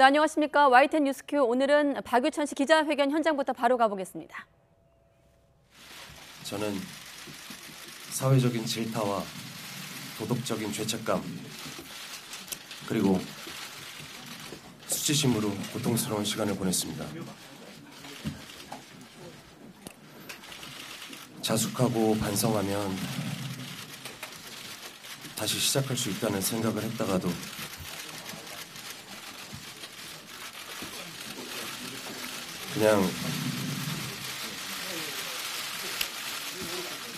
네, 안녕하십니까. YTN 뉴스큐 오늘은 박유천 씨 기자회견 현장부터 바로 가보겠습니다. 저는 사회적인 질타와 도덕적인 죄책감 그리고 수치심으로 고통스러운 시간을 보냈습니다. 자숙하고 반성하면 다시 시작할 수 있다는 생각을 했다가도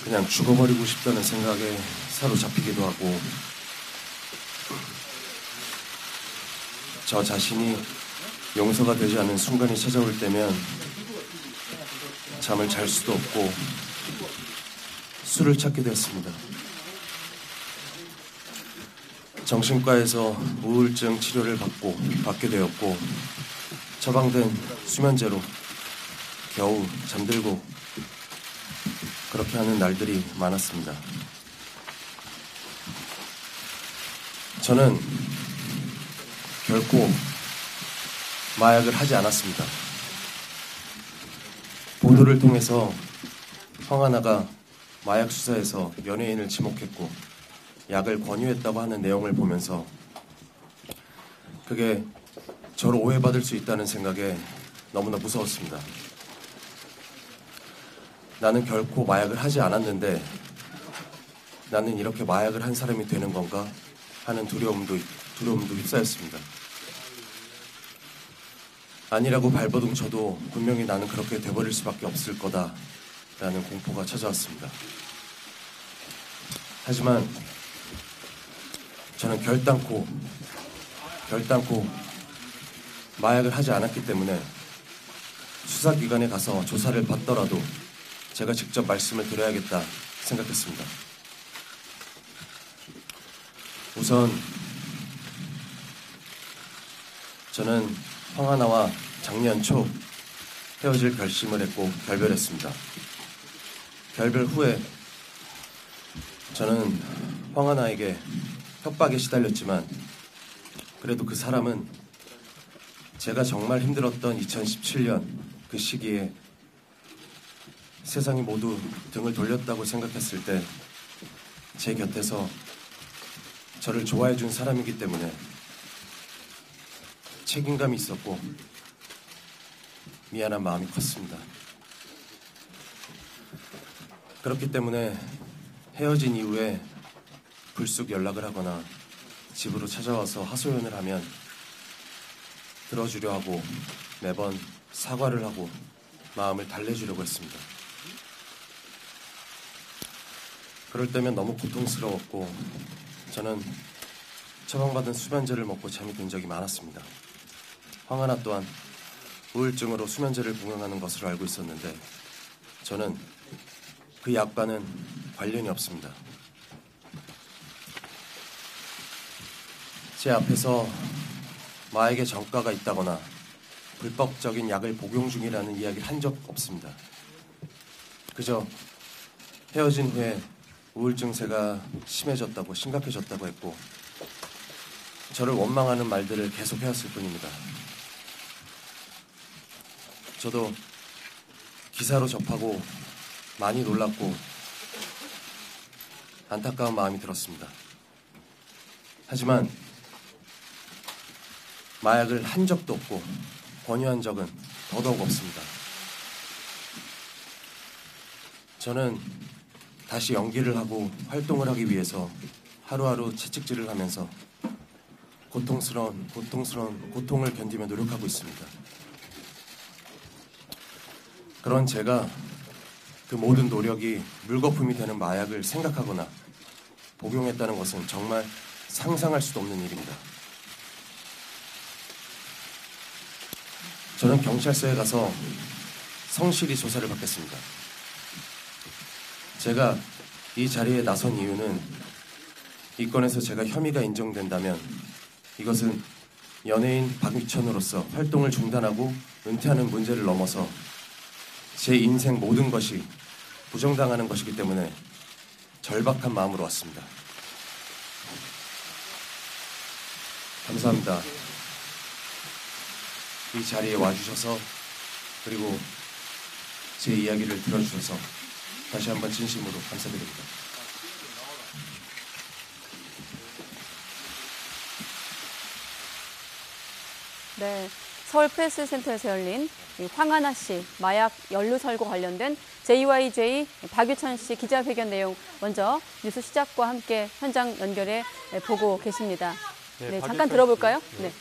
그냥 죽어버리고 싶다는 생각에 사로잡히기도 하고 저 자신이 용서가 되지 않는 순간이 찾아올 때면 잠을 잘 수도 없고 술을 찾게 되었습니다. 정신과에서 우울증 치료를 받게 되었고 처방된 수면제로 겨우 잠들고 그렇게 하는 날들이 많았습니다. 저는 결코 마약을 하지 않았습니다. 보도를 통해서 황하나가 마약 수사에서 연예인을 지목했고 약을 권유했다고 하는 내용을 보면서 그게 저를 오해받을 수 있다는 생각에 너무나 무서웠습니다. 나는 결코 마약을 하지 않았는데 나는 이렇게 마약을 한 사람이 되는 건가 하는 두려움도 휩싸였습니다. 아니라고 발버둥 쳐도 분명히 나는 그렇게 돼버릴 수밖에 없을 거다라는 공포가 찾아왔습니다. 하지만 저는 결단코 마약을 하지 않았기 때문에 수사기관에 가서 조사를 받더라도 제가 직접 말씀을 드려야겠다 생각했습니다. 우선 저는 황하나와 작년 초 헤어질 결심을 했고 결별했습니다. 결별 후에 저는 황하나에게 협박에 시달렸지만 그래도 그 사람은 제가 정말 힘들었던 2017년 그 시기에 세상이 모두 등을 돌렸다고 생각했을 때 제 곁에서 저를 좋아해 준 사람이기 때문에 책임감이 있었고 미안한 마음이 컸습니다. 그렇기 때문에 헤어진 이후에 불쑥 연락을 하거나 집으로 찾아와서 하소연을 하면 들어주려 하고 매번 사과를 하고 마음을 달래주려고 했습니다. 그럴 때면 너무 고통스러웠고 저는 처방받은 수면제를 먹고 잠이 든 적이 많았습니다. 황하나 또한 우울증으로 수면제를 복용하는 것으로 알고 있었는데 저는 그 약과는 관련이 없습니다. 제 앞에서 마약의 전과가 있다거나 불법적인 약을 복용 중이라는 이야기를 한 적 없습니다. 그저 헤어진 후에 우울증세가 심해졌다고 심각해졌다고 했고 저를 원망하는 말들을 계속 해왔을 뿐입니다. 저도 기사로 접하고 많이 놀랐고 안타까운 마음이 들었습니다. 하지만 마약을 한 적도 없고 권유한 적은 더더욱 없습니다. 저는 다시 연기를 하고 활동을 하기 위해서 하루하루 채찍질을 하면서 고통을 견디며 노력하고 있습니다. 그런 제가 그 모든 노력이 물거품이 되는 마약을 생각하거나 복용했다는 것은 정말 상상할 수도 없는 일입니다. 저는 경찰서에 가서 성실히 조사를 받겠습니다. 제가 이 자리에 나선 이유는 이 건에서 제가 혐의가 인정된다면 이것은 연예인 박유천으로서 활동을 중단하고 은퇴하는 문제를 넘어서 제 인생 모든 것이 부정당하는 것이기 때문에 절박한 마음으로 왔습니다. 감사합니다. 이 자리에 와주셔서 그리고 제 이야기를 들어주셔서 다시 한번 진심으로 감사드립니다. 네, 서울 프레스센터에서 열린 이 황하나 씨 마약 연루 설고 관련된 JYJ 박유천 씨 기자회견 내용 먼저 뉴스 시작과 함께 현장 연결해 보고 계십니다. 네, 잠깐 들어볼까요? 네.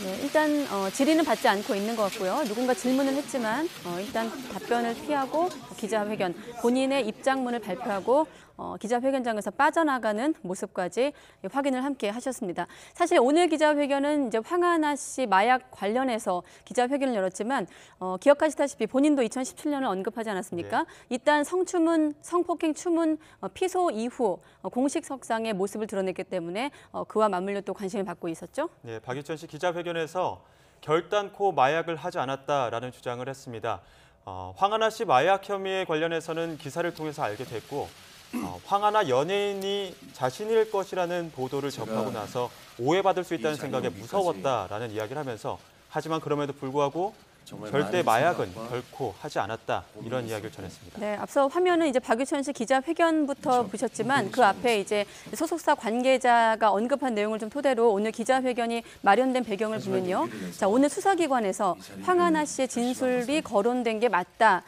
네, 일단 질의는 받지 않고 있는 것 같고요. 누군가 질문을 했지만 일단 답변을 피하고 기자회견, 본인의 입장문을 발표하고 기자회견장에서 빠져나가는 모습까지 확인을 함께 하셨습니다. 사실 오늘 기자회견은 이제 황하나 씨 마약 관련해서 기자회견을 열었지만 기억하시다시피 본인도 2017년을 언급하지 않았습니까? 네. 일단 성추문, 성폭행 추문 피소 이후 공식 석상의 모습을 드러냈기 때문에 그와 맞물려 또 관심을 받고 있었죠. 네, 박유천 씨 기자회견에서 결단코 마약을 하지 않았다라는 주장을 했습니다. 황하나 씨 마약 혐의에 관련해서는 기사를 통해서 알게 됐고 황하나 연예인이 자신일 것이라는 보도를 접하고 나서 오해받을 수 있다는 생각에 무서웠다라는 이야기를 하면서 하지만 그럼에도 불구하고 절대 마약은 결코 하지 않았다 이런 이야기를 전했습니다. 네, 앞서 화면은 이제 박유천 씨 기자회견부터 보셨지만 그 앞에 이제 소속사 관계자가 언급한 내용을 좀 토대로 오늘 기자회견이 마련된 배경을 보면요. 자, 오늘 수사기관에서 황하나 씨의 진술이 거론된 게 맞다.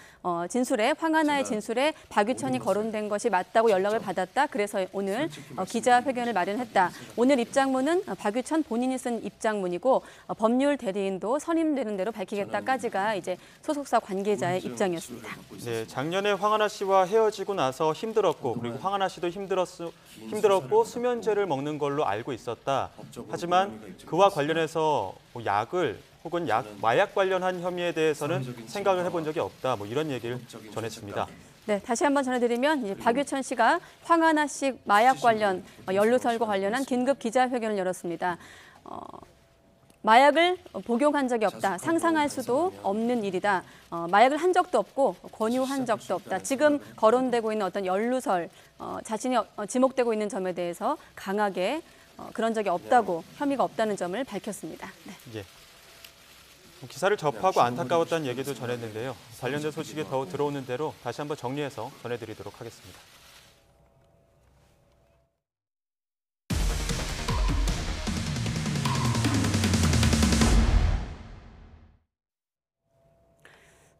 진술에 황하나의 진술에 박유천이 거론된 것이 맞다고 연락을 받았다. 그래서 오늘 기자회견을 마련했다. 오늘 입장문은 박유천 본인이 쓴 입장문이고 법률 대리인도 선임되는 대로 밝히겠다까지가 이제 소속사 관계자의 입장이었습니다. 네, 작년에 황하나 씨와 헤어지고 나서 힘들었고 그리고 황하나 씨도 힘들었고 수면제를 먹는 걸로 알고 있었다. 하지만 그와 관련해서 약을 혹은 마약 관련한 혐의에 대해서는 생각을 해본 적이 없다. 이런 얘기를 전했습니다. 네, 다시 한번 전해드리면 이제 박유천 씨가 황하나 씨 마약 관련 연루 설고 관련한 긴급 기자회견을 열었습니다. 마약을 복용한 적이 없다. 상상할 수도 없는 일이다. 마약을 한 적도 없고 권유한 적도 없다. 지금 거론되고 있는 어떤 연루설, 자신이 지목되고 있는 점에 대해서 강하게 그런 적이 없다고 혐의가 없다는 점을 밝혔습니다. 네. 예. 기사를 접하고 안타까웠다는 얘기도 전했는데요. 관련된 소식이 더 들어오는 대로 다시 한번 정리해서 전해드리도록 하겠습니다.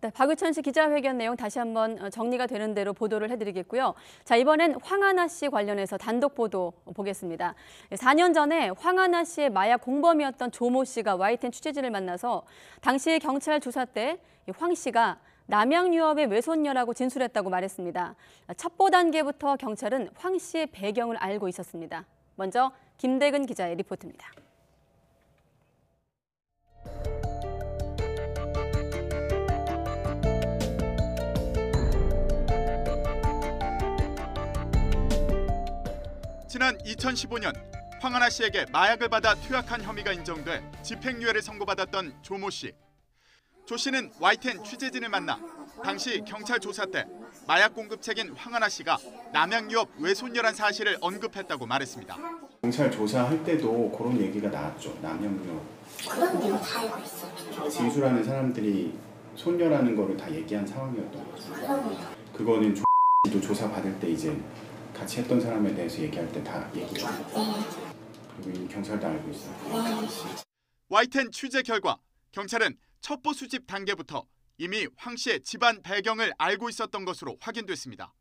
네, 박유천 씨 기자회견 내용 다시 한번 정리가 되는 대로 보도를 해드리겠고요. 자, 이번엔 황하나 씨 관련해서 단독 보도 보겠습니다. 4년 전에 황하나 씨의 마약 공범이었던 조모 씨가 YTN 취재진을 만나서 당시 경찰 조사 때 황 씨가 남양유업의 외손녀라고 진술했다고 말했습니다. 첩보 단계부터 경찰은 황 씨의 배경을 알고 있었습니다. 먼저 김대근 기자의 리포트입니다. 지난 2015년 황하나 씨에게 마약을 받아 투약한 혐의가 인정돼 집행유예를 선고받았던 조모 씨. 조 씨는 YTN 취재진을 만나 당시 경찰 조사 때 마약 공급책인 황하나 씨가 남양유업 외손녀란 사실을 언급했다고 말했습니다. 경찰 조사할 때도 그런 얘기가 나왔죠. 남양유업. 그런 내용 다 알고 있어요. 진술하는 사람들이 손녀라는 거를 다 얘기한 상황이었던 거죠. 그럼요. 그거는 도 조사 받을 때 이제 같이 했던 사람에 대해서 얘기할 때 다 얘기를 하고 그리고 이 경찰도 알고 있어요. YTN 취재 결과 경찰은 첩보 수집 단계부터 이미 황 씨의 집안 배경을 알고 있었던 것으로 확인됐습니다.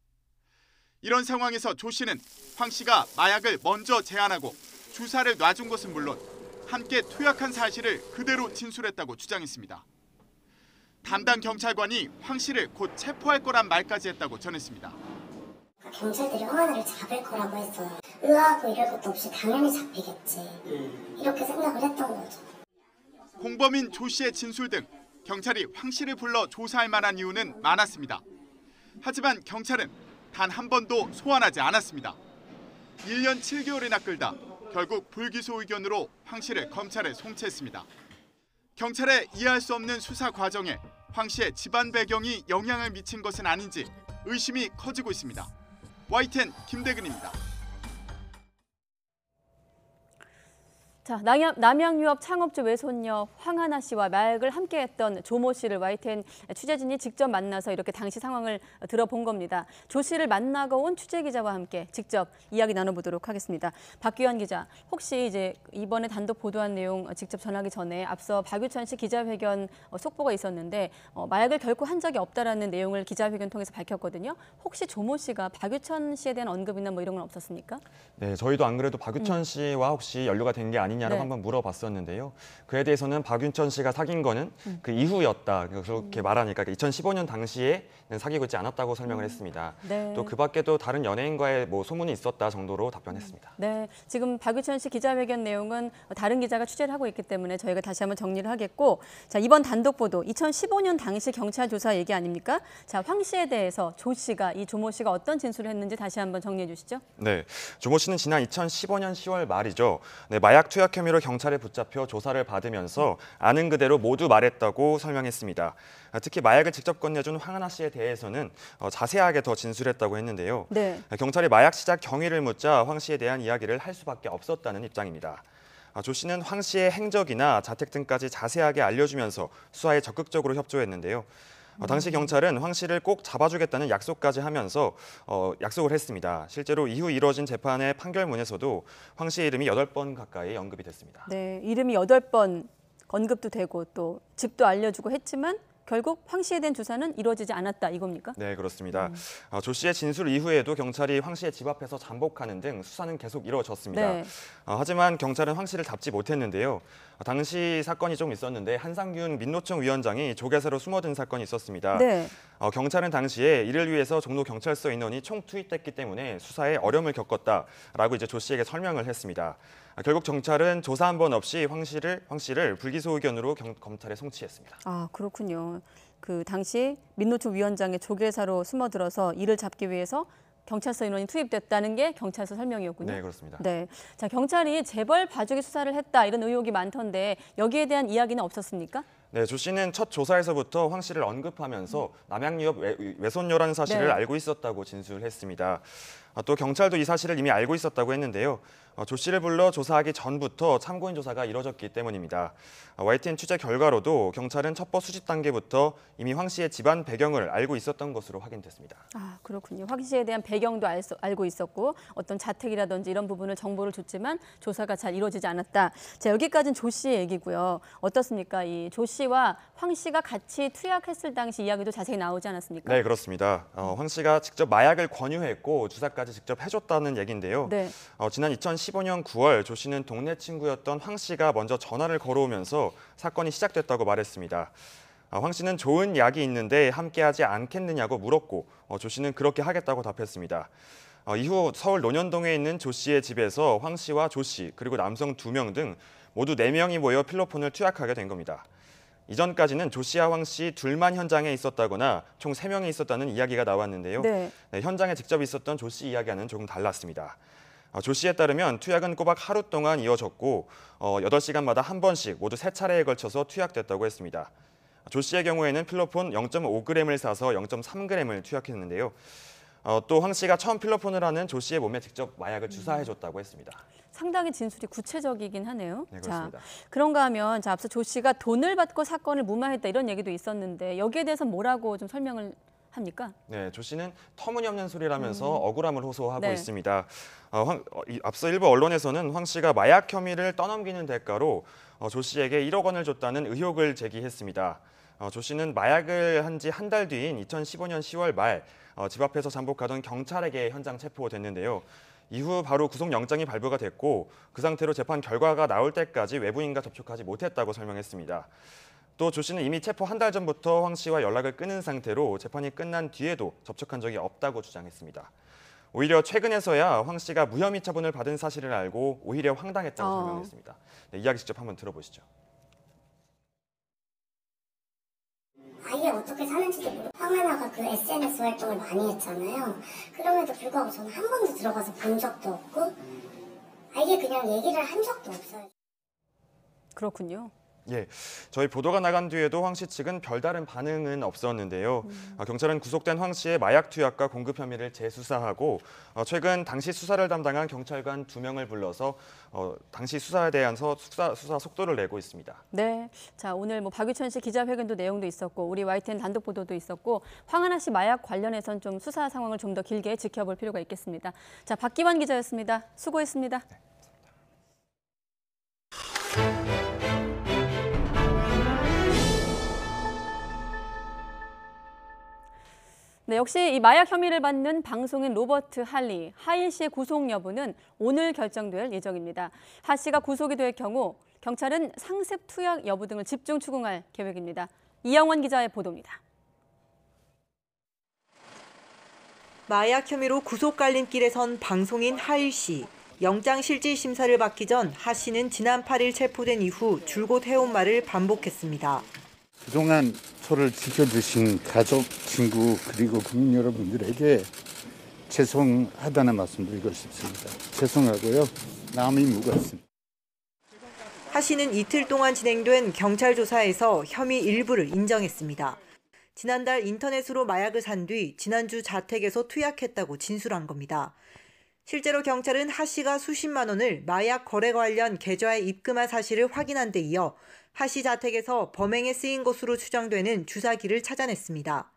이런 상황에서 조 씨는 황 씨가 마약을 먼저 제안하고 주사를 놔준 것은 물론 함께 투약한 사실을 그대로 진술했다고 주장했습니다. 담당 경찰관이 황 씨를 곧 체포할 거란 말까지 했다고 전했습니다. 경찰들이 황하나를 잡을 거라고 했어요. 의아하고 이럴 것도 없이 당연히 잡히겠지. 이렇게 생각을 했던 거죠. 공범인 조 씨의 진술 등 경찰이 황 씨를 불러 조사할 만한 이유는 많았습니다. 하지만 경찰은 단 한 번도 소환하지 않았습니다. 1년 7개월이나 끌다 결국 불기소 의견으로 황 씨를 검찰에 송치했습니다. 경찰의 이해할 수 없는 수사 과정에 황 씨의 집안 배경이 영향을 미친 것은 아닌지 의심이 커지고 있습니다. YTN 김대근입니다. 자, 남양유업 창업주 외손녀 황하나 씨와 마약을 함께했던 조모 씨를 YTN 취재진이 직접 만나서 이렇게 당시 상황을 들어본 겁니다. 조 씨를 만나고 온 취재 기자와 함께 직접 이야기 나눠보도록 하겠습니다. 박규현 기자, 혹시 이제 이번에 단독 보도한 내용 직접 전하기 전에 앞서 박유천 씨 기자회견 속보가 있었는데 마약을 결코 한 적이 없다라는 내용을 기자회견 통해서 밝혔거든요. 혹시 조모 씨가 박유천 씨에 대한 언급이나 뭐 이런 건 없었습니까? 네, 저희도 안 그래도 박유천 씨와 혹시 연루가 된 게 아니냐라고 네. 한번 물어봤었는데요. 그에 대해서는 박유천 씨가 사귄 거는 그 이후였다. 그렇게 말하니까 2015년 당시에는 사귀고 있지 않았다고 설명을 했습니다. 네. 또 그 밖에도 다른 연예인과의 뭐 소문이 있었다 정도로 답변했습니다. 네, 지금 박유천 씨 기자회견 내용은 다른 기자가 취재를 하고 있기 때문에 저희가 다시 한번 정리를 하겠고, 자, 이번 단독 보도 2015년 당시 경찰 조사 얘기 아닙니까? 자, 황 씨에 대해서 조 씨가 이 조모 씨가 어떤 진술을 했는지 다시 한번 정리해 주시죠. 네, 조모 씨는 지난 2015년 10월 말이죠. 네, 마약 투약 혐의로 경찰에 붙잡혀 조사를 받으면서 아는 그대로 모두 말했다고 설명했습니다. 특히 마약을 직접 건네준 황하나 씨에 대해서는 자세하게 더 진술했다고 했는데요. 네. 경찰이 마약 시작 경위를 묻자 황 씨에 대한 이야기를 할 수밖에 없었다는 입장입니다. 조 씨는 황 씨의 행적이나 자택 등까지 자세하게 알려주면서 수사에 적극적으로 협조했는데요. 당시 경찰은 황 씨를 꼭 잡아주겠다는 약속까지 하면서 약속을 했습니다. 실제로 이후 이뤄진 재판의 판결문에서도 황 씨의 이름이 8번 가까이 언급이 됐습니다. 네, 이름이 8번 언급도 되고 또 집도 알려주고 했지만 결국 황 씨에 대한 조사는 이루어지지 않았다 이겁니까? 네, 그렇습니다. 조 씨의 진술 이후에도 경찰이 황 씨의 집 앞에서 잠복하는 등 수사는 계속 이루어졌습니다. 네. 하지만 경찰은 황 씨를 잡지 못했는데요. 당시 사건이 좀 있었는데 한상균 민노총 위원장이 조계사로 숨어든 사건이 있었습니다. 네. 경찰은 당시에 이를 위해서 종로 경찰서 인원이 총 투입됐기 때문에 수사에 어려움을 겪었다라고 이제 조 씨에게 설명을 했습니다. 결국 경찰은 조사 한 번 없이 황 씨를 불기소 의견으로 검찰에 송치했습니다. 아, 그렇군요. 그 당시 민노총 위원장의 조계사로 숨어들어서 이를 잡기 위해서 경찰서 인원이 투입됐다는 게 경찰서 설명이었군요. 네, 그렇습니다. 네, 자, 경찰이 재벌 봐주기 수사를 했다 이런 의혹이 많던데 여기에 대한 이야기는 없었습니까? 네, 조 씨는 첫 조사에서부터 황 씨를 언급하면서 남양유업 외손녀라는 사실을 네. 알고 있었다고 진술했습니다. 또 경찰도 이 사실을 이미 알고 있었다고 했는데요. 조 씨를 불러 조사하기 전부터 참고인 조사가 이뤄졌기 때문입니다. YTN 취재 결과로도 경찰은 첩보 수집 단계부터 이미 황 씨의 집안 배경을 알고 있었던 것으로 확인됐습니다. 아, 그렇군요. 황 씨에 대한 배경도 알고 있었고 어떤 자택이라든지 이런 부분을 정보를 줬지만 조사가 잘 이루어지지 않았다. 자, 여기까지는 조 씨의 얘기고요. 어떻습니까? 이 조 씨와 황 씨가 같이 투약했을 당시 이야기도 자세히 나오지 않았습니까? 네, 그렇습니다. 황 씨가 직접 마약을 권유했고 주사까지 직접 해줬다는 얘기인데요. 네. 지난 2015년 9월 조 씨는 동네 친구였던 황 씨가 먼저 전화를 걸어오면서 사건이 시작됐다고 말했습니다. 황 씨는 좋은 약이 있는데 함께하지 않겠느냐고 물었고 조 씨는 그렇게 하겠다고 답했습니다. 이후 서울 논현동에 있는 조 씨의 집에서 황 씨와 조 씨 그리고 남성 2명 등 모두 4명이 모여 필로폰을 투약하게 된 겁니다. 이전까지는 조 씨와 황 씨 둘만 현장에 있었다거나 총 3명이 있었다는 이야기가 나왔는데요. 네. 현장에 직접 있었던 조 씨 이야기와는 조금 달랐습니다. 조 씨에 따르면 투약은 꼬박 하루 동안 이어졌고 8시간마다 한 번씩 모두 3차례에 걸쳐서 투약됐다고 했습니다. 조 씨의 경우에는 필로폰 0.5g을 사서 0.3g을 투약했는데요. 또 황 씨가 처음 필로폰을 하는 조 씨의 몸에 직접 마약을 주사해줬다고 했습니다. 상당히 진술이 구체적이긴 하네요. 네, 그렇습니다. 자, 그런가 하면 자, 앞서 조 씨가 돈을 받고 사건을 무마했다 이런 얘기도 있었는데 여기에 대해서 뭐라고 좀 설명을 합니까? 네, 조 씨는 터무니없는 소리라면서 억울함을 호소하고 네. 있습니다. 앞서 일부 언론에서는 황 씨가 마약 혐의를 떠넘기는 대가로 조 씨에게 1억 원을 줬다는 의혹을 제기했습니다. 조 씨는 마약을 한 지 한 달 뒤인 2015년 10월 말 집 앞에서 잠복하던 경찰에게 현장 체포됐는데요. 이후 바로 구속영장이 발부가 됐고 그 상태로 재판 결과가 나올 때까지 외부인과 접촉하지 못했다고 설명했습니다. 또 조 씨는 이미 체포 한 달 전부터 황 씨와 연락을 끊은 상태로 재판이 끝난 뒤에도 접촉한 적이 없다고 주장했습니다. 오히려 최근에서야 황 씨가 무혐의 처분을 받은 사실을 알고 오히려 황당했다고 설명했습니다. 네, 이야기 직접 한번 들어보시죠. 아예 어떻게 사는지도 모르고 황하나가 그 SNS 활동을 많이 했잖아요. 그럼에도 불구하고 저는 한 번도 들어가서 본 적도 없고 아예 그냥 얘기를 한 적도 없어요. 그렇군요. 예, 저희 보도가 나간 뒤에도 황 씨 측은 별다른 반응은 없었는데요. 경찰은 구속된 황 씨의 마약 투약과 공급 혐의를 재수사하고 최근 당시 수사를 담당한 경찰관 2명을 불러서 당시 수사에 대한 수사 속도를 내고 있습니다. 네, 자 오늘 뭐 박유천 씨 기자회견도 내용도 있었고 우리 YTN 단독 보도도 있었고 황하나 씨 마약 관련해선 좀 수사 상황을 좀 더 길게 지켜볼 필요가 있겠습니다. 자 박기환 기자였습니다. 수고했습니다. 네, 역시 이 마약 혐의를 받는 방송인 로버트 할리, 하일 씨의 구속 여부는 오늘 결정될 예정입니다. 하 씨가 구속이 될 경우 경찰은 상습 투약 여부 등을 집중 추궁할 계획입니다. 이영원 기자의 보도입니다. 마약 혐의로 구속 갈림길에 선 방송인 하일 씨. 영장 실질 심사를 받기 전 하 씨는 지난 8일 체포된 이후 줄곧 해온 말을 반복했습니다. 그동안 저를 지켜주신 가족, 친구 그리고 국민 여러분들에게 죄송하다는 말씀드리고 싶습니다. 죄송하고요. 마음이 무겁습니다. 하 씨는 이틀 동안 진행된 경찰 조사에서 혐의 일부를 인정했습니다. 지난달 인터넷으로 마약을 산 뒤 지난주 자택에서 투약했다고 진술한 겁니다. 실제로 경찰은 하 씨가 수십만 원을 마약 거래 관련 계좌에 입금한 사실을 확인한 데 이어 하 씨 자택에서 범행에 쓰인 것으로 추정되는 주사기를 찾아냈습니다.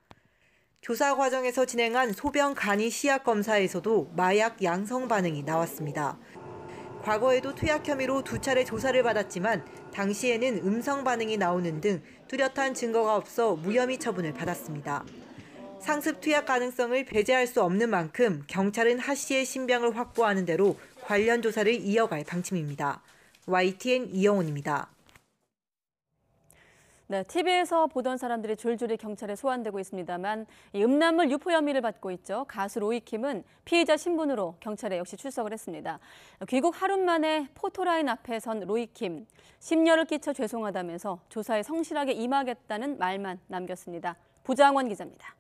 조사 과정에서 진행한 소변 간이 시약 검사에서도 마약 양성 반응이 나왔습니다. 과거에도 투약 혐의로 2차례 조사를 받았지만 당시에는 음성 반응이 나오는 등 뚜렷한 증거가 없어 무혐의 처분을 받았습니다. 상습 투약 가능성을 배제할 수 없는 만큼 경찰은 하 씨의 신병을 확보하는 대로 관련 조사를 이어갈 방침입니다. YTN 이영훈입니다. 네, TV에서 보던 사람들이 줄줄이 경찰에 소환되고 있습니다만 이 음란물 유포 혐의를 받고 있죠. 가수 로이킴은 피의자 신분으로 경찰에 역시 출석을 했습니다. 귀국 하루 만에 포토라인 앞에 선 로이킴, 심려를 끼쳐 죄송하다면서 조사에 성실하게 임하겠다는 말만 남겼습니다. 부장원 기자입니다.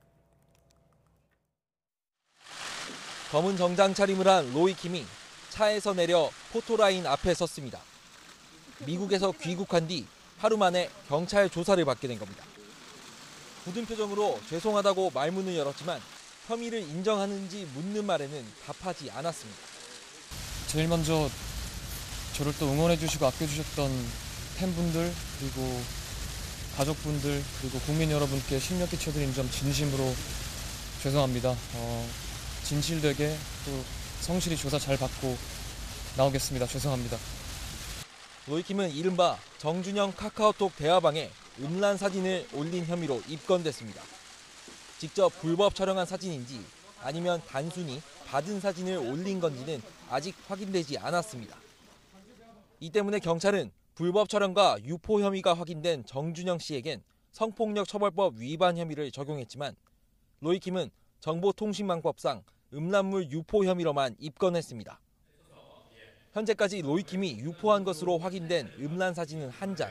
검은 정장 차림을 한 로이킴이 차에서 내려 포토라인 앞에 섰습니다. 미국에서 귀국한 뒤 하루 만에 경찰 조사를 받게 된 겁니다. 굳은 표정으로 죄송하다고 말문을 열었지만 혐의를 인정하는지 묻는 말에는 답하지 않았습니다. 제일 먼저 저를 또 응원해주시고 아껴주셨던 팬분들 그리고 가족분들 그리고 국민 여러분께 심려 끼쳐드린 점 진심으로 죄송합니다. 진실되게 또 성실히 조사 잘 받고 나오겠습니다. 죄송합니다. 로이킴은 이른바 정준영 카카오톡 대화방에 음란 사진을 올린 혐의로 입건됐습니다. 직접 불법 촬영한 사진인지 아니면 단순히 받은 사진을 올린 건지는 아직 확인되지 않았습니다. 이 때문에 경찰은 불법 촬영과 유포 혐의가 확인된 정준영 씨에겐 성폭력 처벌법 위반 혐의를 적용했지만 로이킴은 정보통신망법상 음란물 유포 혐의로만 입건했습니다. 현재까지 로이킴이 유포한 것으로 확인된 음란 사진은 1장.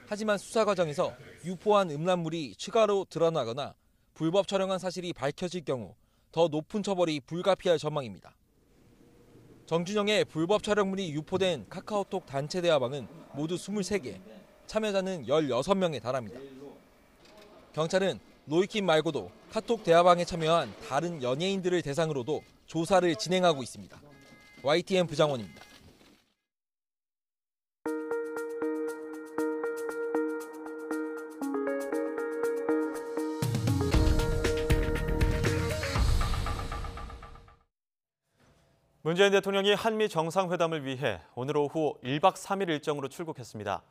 하지만 수사 과정에서 유포한 음란물이 추가로 드러나거나 불법 촬영한 사실이 밝혀질 경우 더 높은 처벌이 불가피할 전망입니다. 정준영의 불법 촬영물이 유포된 카카오톡 단체 대화방은 모두 23개, 참여자는 16명에 달합니다. 경찰은 로이킴 말고도 카톡 대화방에 참여한 다른 연예인들을 대상으로도 조사를 진행하고 있습니다. YTN 부장원입니다. 문재인 대통령이 한미 정상회담을 위해 오늘 오후 1박 3일 일정으로 출국했습니다.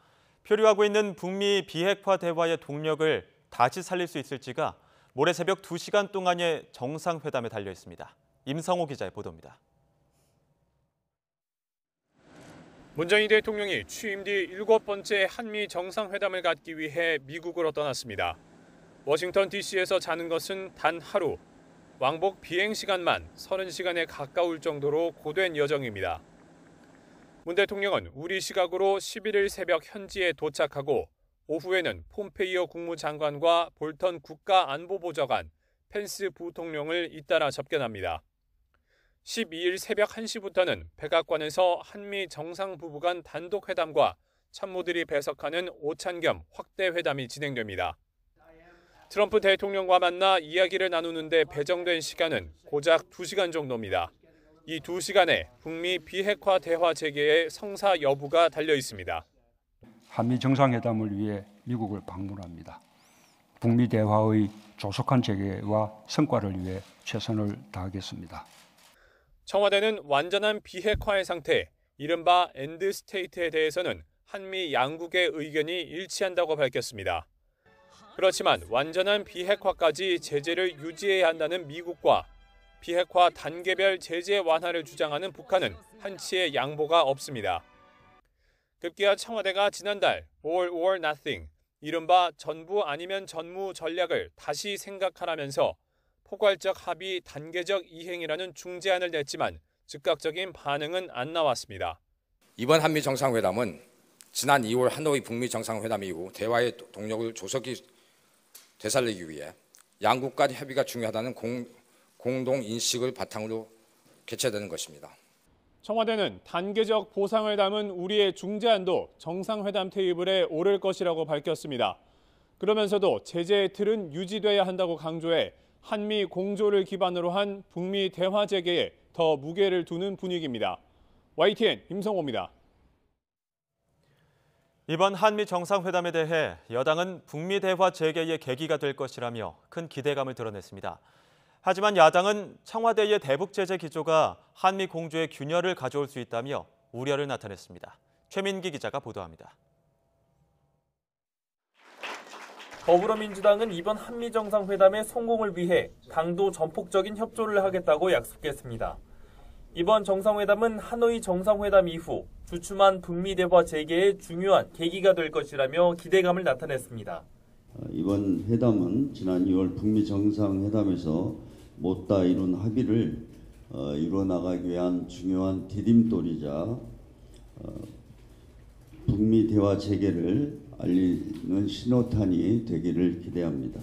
표류하고 있는 북미 비핵화 대화의 동력을 다시 살릴 수 있을지가 모레 새벽 2시간 동안의 정상회담에 달려 있습니다. 임성호 기자의 보도입니다. 문재인 대통령이 취임 뒤 7번째 한미 정상회담을 갖기 위해 미국으로 떠났습니다. 워싱턴 DC에서 자는 것은 단 하루. 왕복 비행 시간만 30시간에 가까울 정도로 고된 여정입니다. 문 대통령은 우리 시각으로 11일 새벽 현지에 도착하고 오후에는 폼페이오 국무장관과 볼턴 국가안보보좌관, 펜스 부통령을 잇따라 접견합니다. 12일 새벽 1시부터는 백악관에서 한미 정상부부 간 단독회담과 참모들이 배석하는 오찬 겸 확대 회담이 진행됩니다. 트럼프 대통령과 만나 이야기를 나누는데 배정된 시간은 고작 2시간 정도입니다. 이 2시간에 북미 비핵화 대화 재개의 성사 여부가 달려 있습니다. 한미 정상회담을 위해 미국을 방문합니다. 북미 대화의 조속한 재개와 성과를 위해 최선을 다하겠습니다. 청와대는 완전한 비핵화의 상태, 이른바 엔드 스테이트에 대해서는 한미 양국의 의견이 일치한다고 밝혔습니다. 그렇지만 완전한 비핵화까지 제재를 유지해야 한다는 미국과 비핵화 단계별 제재 완화를 주장하는 북한은 한치의 양보가 없습니다. 급기야 청와대가 지난달 All or Nothing, 이른바 전부 아니면 전무 전략을 다시 생각하라면서 포괄적 합의 단계적 이행이라는 중재안을 냈지만 즉각적인 반응은 안 나왔습니다. 이번 한미 정상회담은 지난 2월 하노이 북미 정상회담 이후 대화의 동력을 조속히 되살리기 위해 양국 간 협의가 중요하다는 공동 인식을 바탕으로 개최되는 것입니다. 청와대는 단계적 보상을 담은 우리의 중재안도 정상회담 테이블에 오를 것이라고 밝혔습니다. 그러면서도 제재의 틀은 유지돼야 한다고 강조해 한미 공조를 기반으로 한 북미 대화 재개에 더 무게를 두는 분위기입니다. YTN 임성호입니다. 이번 한미 정상회담에 대해 여당은 북미 대화 재개의 계기가 될 것이라며 큰 기대감을 드러냈습니다. 하지만 야당은 청와대의 대북 제재 기조가 한미 공조의 균열을 가져올 수 있다며 우려를 나타냈습니다. 최민기 기자가 보도합니다. 더불어민주당은 이번 한미 정상회담의 성공을 위해 강도 전폭적인 협조를 하겠다고 약속했습니다. 이번 정상회담은 하노이 정상회담 이후 주춤한 북미 대화 재개의 중요한 계기가 될 것이라며 기대감을 나타냈습니다. 이번 회담은 지난 2월 북미 정상회담에서 못다 이룬 합의를 이루어나가기 위한 중요한 디딤돌이자 북미 대화 재개를 알리는 신호탄이 되기를 기대합니다.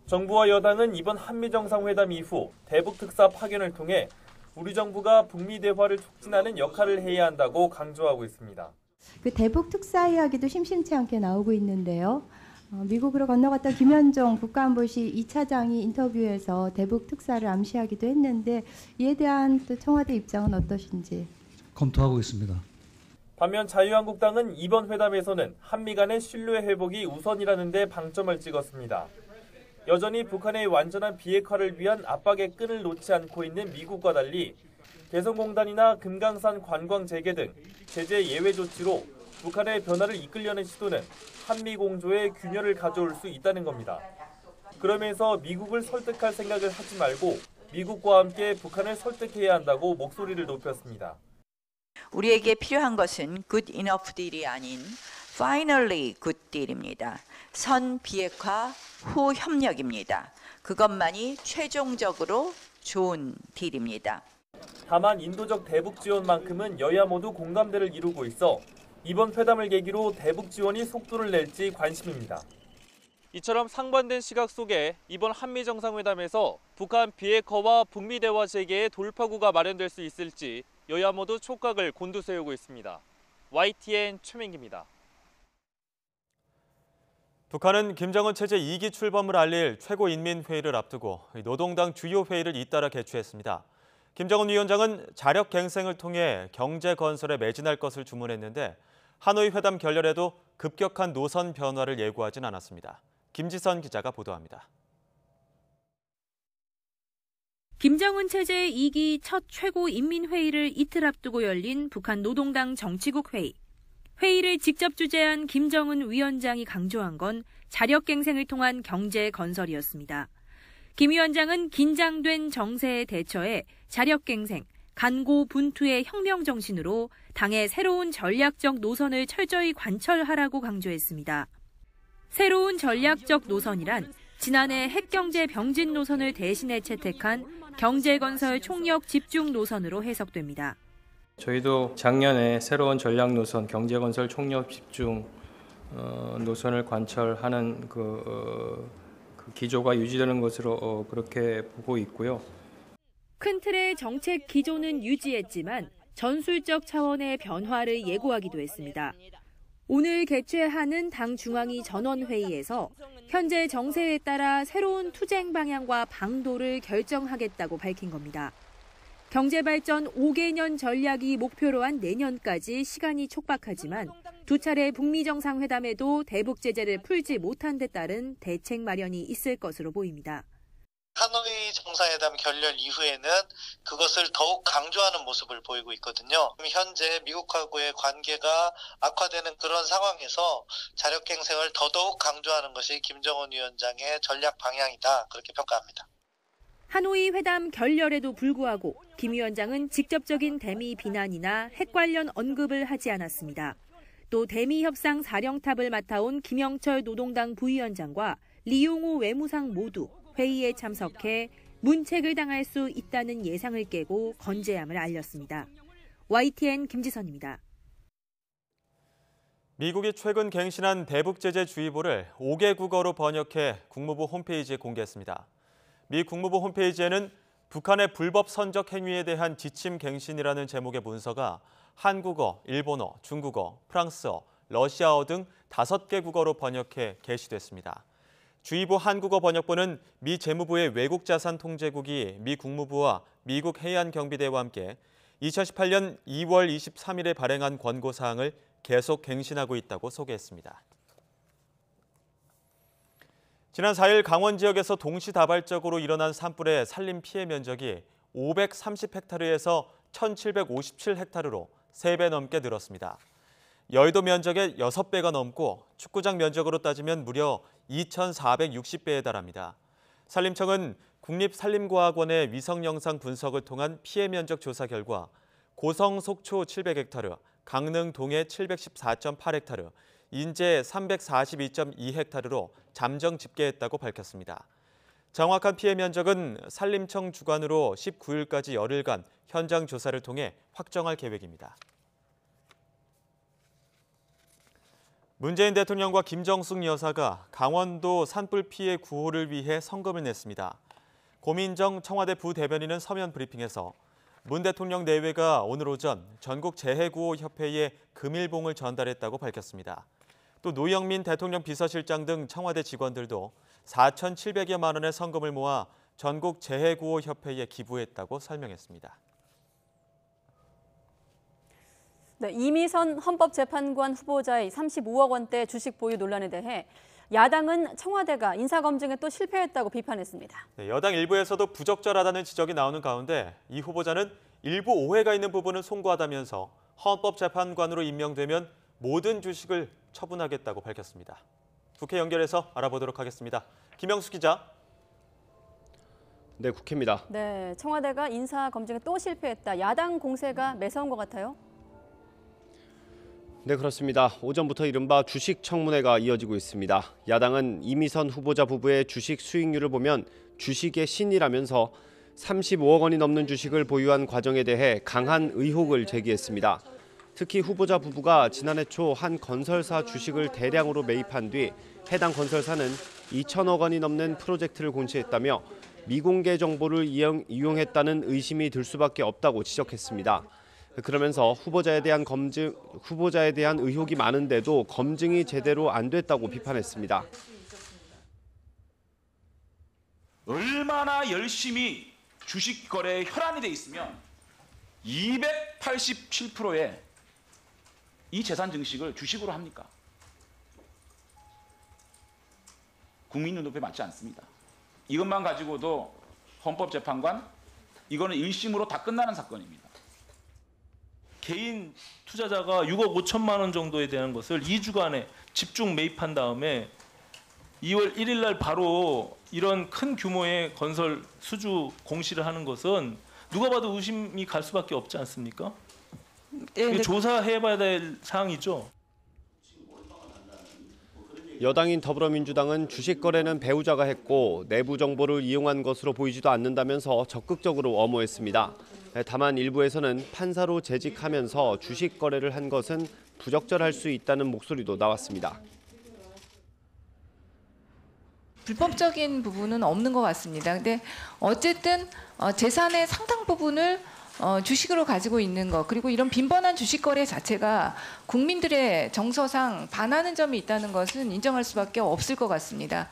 정부와 여당은 이번 한미 정상회담 이후 대북 특사 파견을 통해 우리 정부가 북미 대화를 촉진하는 역할을 해야 한다고 강조하고 있습니다. 그 대북 특사 이야기도 심심치 않게 나오고 있는데요. 미국으로 건너갔던 김현종 국가안보실 2차장이 인터뷰에서 대북 특사를 암시하기도 했는데 이에 대한 또 청와대 입장은 어떠신지? 검토하고 있습니다. 반면 자유한국당은 이번 회담에서는 한미 간의 신뢰 회복이 우선이라는 데 방점을 찍었습니다. 여전히 북한의 완전한 비핵화를 위한 압박의 끈을 놓지 않고 있는 미국과 달리 개성공단이나 금강산 관광 재개 등 제재 예외 조치로 북한의 변화를 이끌려는 시도는 한미 공조의 균열을 가져올 수 있다는 겁니다. 그러면서 미국을 설득할 생각을 하지 말고 미국과 함께 북한을 설득해야 한다고 목소리를 높였습니다. 우리에게 필요한 것은 good enough 딜이 아닌 finally good 딜입니다. 선 비핵화 후 협력입니다. 그것만이 최종적으로 좋은 딜입니다. 다만 인도적 대북 지원만큼은 여야 모두 공감대를 이루고 있어 이번 회담을 계기로 대북 지원이 속도를 낼지 관심입니다. 이처럼 상반된 시각 속에 이번 한미 정상회담에서 북한 비핵화와 북미 대화 재개의 돌파구가 마련될 수 있을지 여야 모두 촉각을 곤두세우고 있습니다. YTN 최민기입니다. 북한은 김정은 체제 2기 출범을 알릴 최고인민회의를 앞두고 노동당 주요 회의를 잇따라 개최했습니다. 김정은 위원장은 자력 갱생을 통해 경제 건설에 매진할 것을 주문했는데 하노이 회담 결렬에도 급격한 노선 변화를 예고하진 않았습니다. 김지선 기자가 보도합니다. 김정은 체제 2기 첫 최고인민회의를 이틀 앞두고 열린 북한 노동당 정치국 회의. 회의를 직접 주재한 김정은 위원장이 강조한 건 자력갱생을 통한 경제 건설이었습니다. 김 위원장은 긴장된 정세에 대처해 자력갱생, 간고분투의 혁명 정신으로 당의 새로운 전략적 노선을 철저히 관철하라고 강조했습니다. 새로운 전략적 노선이란 지난해 핵경제 병진 노선을 대신해 채택한 경제건설 총력 집중 노선으로 해석됩니다. 저희도 작년에 새로운 전략 노선, 경제건설 총력 집중 노선을 관철하는 그 기조가 유지되는 것으로 그렇게 보고 있고요. 큰 틀의 정책 기조는 유지했지만 전술적 차원의 변화를 예고하기도 했습니다. 오늘 개최하는 당 중앙위 전원회의에서 현재 정세에 따라 새로운 투쟁 방향과 방도를 결정하겠다고 밝힌 겁니다. 경제발전 5개년 전략이 목표로 한 내년까지 시간이 촉박하지만 두 차례 북미 정상회담에도 대북 제재를 풀지 못한 데 따른 대책 마련이 있을 것으로 보입니다. 하노이 정상회담 결렬 이후에는 그것을 더욱 강조하는 모습을 보이고 있거든요. 현재 미국하고의 관계가 악화되는 그런 상황에서 자력갱생을 더더욱 강조하는 것이 김정은 위원장의 전략 방향이다, 그렇게 평가합니다. 하노이 회담 결렬에도 불구하고 김 위원장은 직접적인 대미 비난이나 핵 관련 언급을 하지 않았습니다. 또 대미 협상 사령탑을 맡아온 김영철 노동당 부위원장과 리용호 외무상 모두 회의에 참석해 문책을 당할 수 있다는 예상을 깨고 건재함을 알렸습니다. YTN 김지선입니다. 미국이 최근 갱신한 대북 제재 주의보를 5개 국어로 번역해 국무부 홈페이지에 공개했습니다. 미 국무부 홈페이지에는 북한의 불법 선적 행위에 대한 지침 갱신이라는 제목의 문서가 한국어, 일본어, 중국어, 프랑스어, 러시아어 등 5개 국어로 번역해 게시됐습니다. 주의보 한국어 번역본은 미 재무부의 외국자산통제국이 미 국무부와 미국 해안경비대와 함께 2018년 2월 23일에 발행한 권고사항을 계속 갱신하고 있다고 소개했습니다. 지난 4일 강원 지역에서 동시다발적으로 일어난 산불의 산림 피해 면적이 530헥타르에서 1,757헥타르로 3배 넘게 늘었습니다. 여의도 면적의 6배가 넘고 축구장 면적으로 따지면 무려 2,460배에 달합니다. 산림청은 국립산림과학원의 위성영상 분석을 통한 피해 면적 조사 결과 고성 속초 700헥타르, 강릉 동해 714.8헥타르, 인제 342.2헥타르로 잠정 집계했다고 밝혔습니다. 정확한 피해 면적은 산림청 주관으로 19일까지 열흘간 현장 조사를 통해 확정할 계획입니다. 문재인 대통령과 김정숙 여사가 강원도 산불 피해 구호를 위해 성금을 냈습니다. 고민정 청와대 부대변인은 서면 브리핑에서 문 대통령 내외가 오늘 오전 전국 재해구호협회에 금일봉을 전달했다고 밝혔습니다. 또 노영민 대통령 비서실장 등 청와대 직원들도 4,700여만 원의 성금을 모아 전국 재해구호협회에 기부했다고 설명했습니다. 네, 이미선 헌법재판관 후보자의 35억 원대 주식 보유 논란에 대해 야당은 청와대가 인사검증에 또 실패했다고 비판했습니다. 네, 여당 일부에서도 부적절하다는 지적이 나오는 가운데 이 후보자는 일부 오해가 있는 부분은 송구하다면서 헌법재판관으로 임명되면 모든 주식을 처분하겠다고 밝혔습니다. 국회 연결해서 알아보도록 하겠습니다. 김영수 기자. 네, 국회입니다. 네, 청와대가 인사검증에 또 실패했다. 야당 공세가 매서운 것 같아요. 네, 그렇습니다. 오전부터 이른바 주식 청문회가 이어지고 있습니다. 야당은 이미선 후보자 부부의 주식 수익률을 보면 주식의 신이라면서 35억 원이 넘는 주식을 보유한 과정에 대해 강한 의혹을 제기했습니다. 특히 후보자 부부가 지난해 초 한 건설사 주식을 대량으로 매입한 뒤 해당 건설사는 2천억 원이 넘는 프로젝트를 공시했다며 미공개 정보를 이용했다는 의심이 들 수밖에 없다고 지적했습니다. 그러면서 후보자에 대한 의혹이 많은데도 검증이 제대로 안 됐다고 비판했습니다. 얼마나 열심히 주식 거래에 혈안이 돼 있으면 287%의 이 재산 증식을 주식으로 합니까? 국민 눈높이에 맞지 않습니다. 이것만 가지고도 헌법재판관 이거는 1심으로 다 끝나는 사건입니다. 개인 투자자가 6억 5천만 원 정도에 대한 것을 2주간에 집중 매입한 다음에 2월 1일 날 바로 이런 큰 규모의 건설 수주 공시를 하는 것은 누가 봐도 의심이 갈 수밖에 없지 않습니까? 네, 조사해봐야 될 사항이죠. 여당인 더불어민주당은 주식 거래는 배우자가 했고 내부 정보를 이용한 것으로 보이지도 않는다면서 적극적으로 엄호했습니다. 다만 일부에서는 판사로 재직하면서 주식 거래를 한 것은 부적절할 수 있다는 목소리도 나왔습니다. 불법적인 부분은 없는 것 같습니다. 근데 어쨌든 재산의 상당 부분을 주식으로 가지고 있는 것, 그리고 이런 빈번한 주식 거래 자체가 국민들의 정서상 반하는 점이 있다는 것은 인정할 수밖에 없을 것 같습니다.